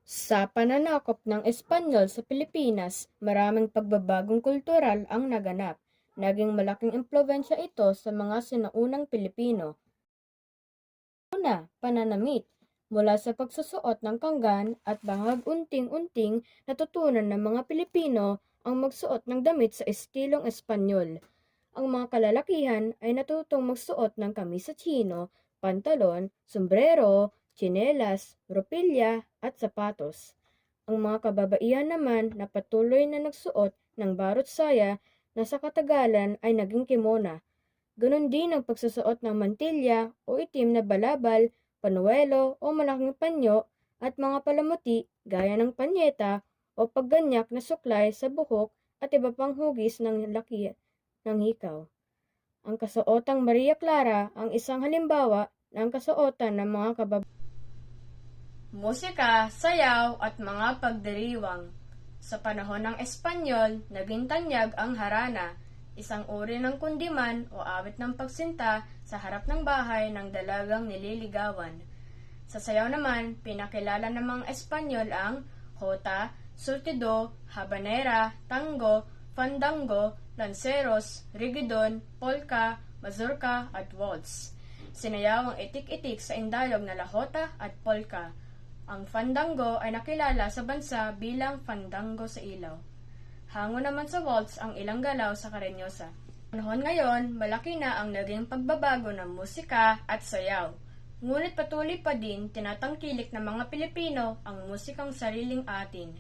Sa pananakop ng Espanyol sa Pilipinas, maraming pagbabagong kultural ang naganap. Naging malaking impluwensya ito sa mga sinaunang Pilipino. Una, pananamit. Mula sa pagsusuot ng kanggan at bahag unting-unting natutunan ng mga Pilipino ang magsuot ng damit sa estilong Espanyol. Ang mga kalalakihan ay natutong magsuot ng kamisa chino, pantalon, sombrero, tsinelas, ropilya at sapatos. Ang mga kababaihan naman na patuloy na nagsuot ng barot saya na sa katagalan ay naging kimona. Ganon din ang pagsusuot ng mantilya o itim na balabal, panuelo o malaking panyo at mga palamuti gaya ng panyeta o pagganyak na suklay sa buhok at iba pang hugis ng laki ng hikaw. Ang kasuotang Maria Clara ang isang halimbawa ng kasuotan ng mga musika, sayaw at mga pagdiriwang. Sa panahon ng Espanyol, naging tanyag ang harana, isang uri ng kundiman o awit ng pagsinta sa harap ng bahay ng dalagang nililigawan. Sa sayaw naman, pinakilala ng mga Espanyol ang jota, surtido, habanera, tango, fandango, lanceros, rigidon, polka, mazurka at waltz. Sinayaw ang itik-itik sa Indalog na lahota at polka. Ang fandango ay nakilala sa bansa bilang fandango sa ilaw. Hango naman sa waltz ang ilang galaw sa Karenyosa. Panahon ngayon, malaki na ang naging pagbabago ng musika at sayaw. Ngunit patuloy pa din tinatangkilik ng mga Pilipino ang musikang sariling atin.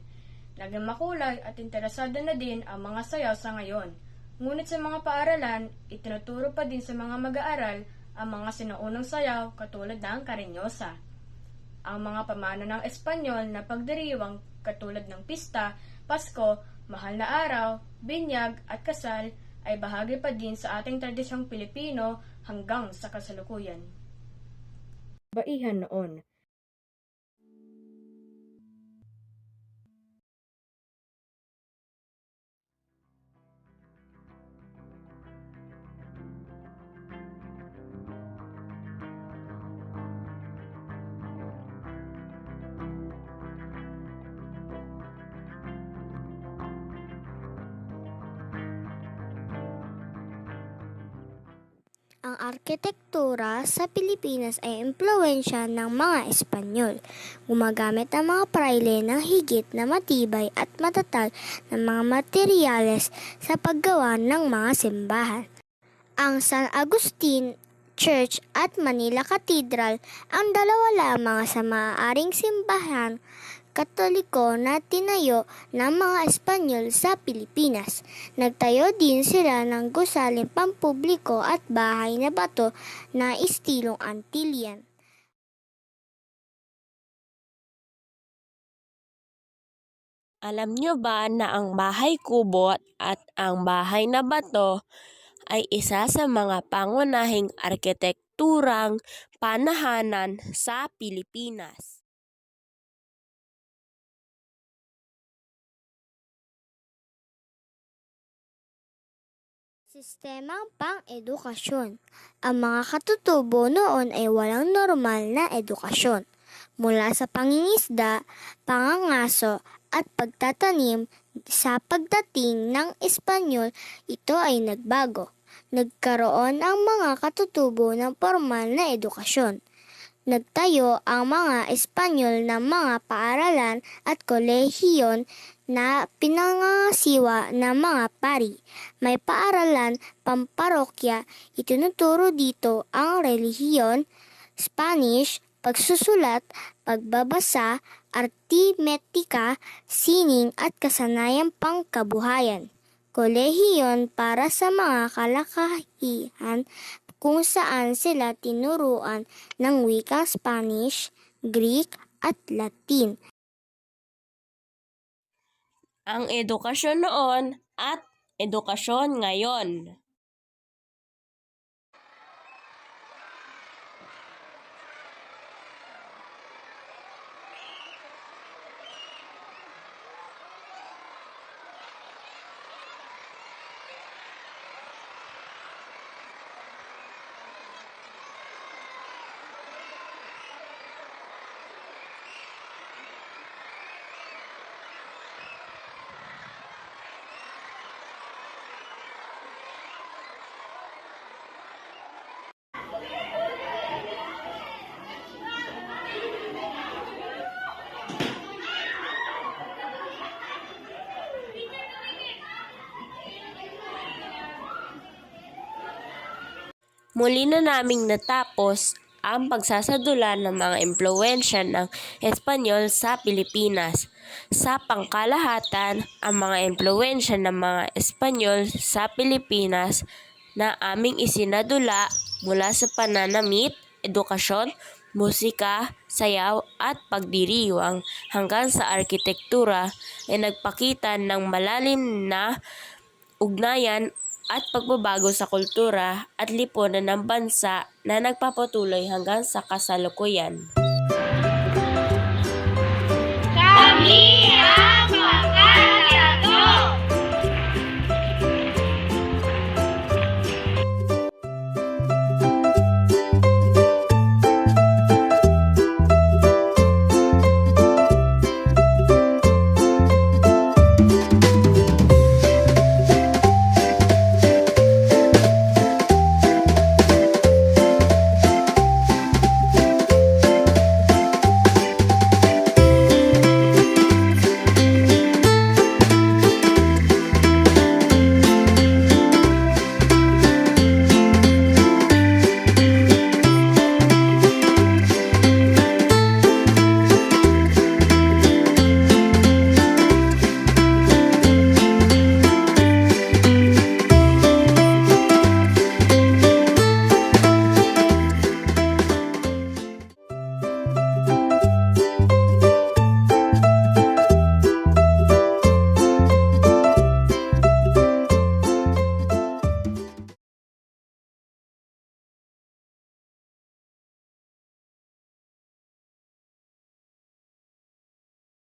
Naging makulay at interesado na din ang mga sayaw sa ngayon. Ngunit sa mga paaralan, itinuturo pa din sa mga mag-aaral ang mga sinaunang sayaw katulad ng Karenyosa. Ang mga pamana ng Espanyol na pagdiriwang katulad ng pista, Pasko, mahal na araw, binyag at kasal ay bahagi pa din sa ating tradisyong Pilipino hanggang sa kasalukuyan. Baihan noon. Ang arkitektura sa Pilipinas ay impluwensya ng mga Espanyol. Gumagamit ang mga prayle ng higit na matibay at matatag na mga materyales sa paggawa ng mga simbahan. Ang San Agustin Church at Manila Cathedral ang dalawa lamang sa maaaring simbahan Katoliko na tinayo ng mga Espanyol sa Pilipinas. Nagtayo din sila ng gusaling pampubliko at bahay na bato na istilong Antillian. Alam nyo ba na ang bahay kubo at ang bahay na bato ay isa sa mga pangunahing arkitekturang panahanan sa Pilipinas? Sistemang pang-edukasyon. Ang mga katutubo noon ay walang normal na edukasyon. Mula sa pangingisda, pangangaso at pagtatanim, sa pagdating ng Espanyol, ito ay nagbago. Nagkaroon ang mga katutubo ng formal na edukasyon. Nagtayo ang mga Espanyol ng mga paaralan at kolehiyon na pinangangasiwa ng mga pari. May paaralan, pamparokya, itinuturo dito ang relihiyon, Spanish, pagsusulat, pagbabasa, artimetika, sining at kasanayang pangkabuhayan. Kolehiyon para sa mga kalakahian kung saan sila tinuruan ng wikang Spanish, Greek at Latin. Ang edukasyon noon at edukasyon ngayon. Muli na naming natapos ang pagsasadula ng mga impluwensya ng Espanyol sa Pilipinas. Sa pangkalahatan, ang mga impluwensya ng mga Espanyol sa Pilipinas na aming isinadula mula sa pananamit, edukasyon, musika, sayaw at pagdiriwang hanggang sa arkitektura ay nagpakita ng malalim na ugnayan at pagbabago sa kultura at lipunan ng bansa na nagpapatuloy hanggang sa kasalukuyan.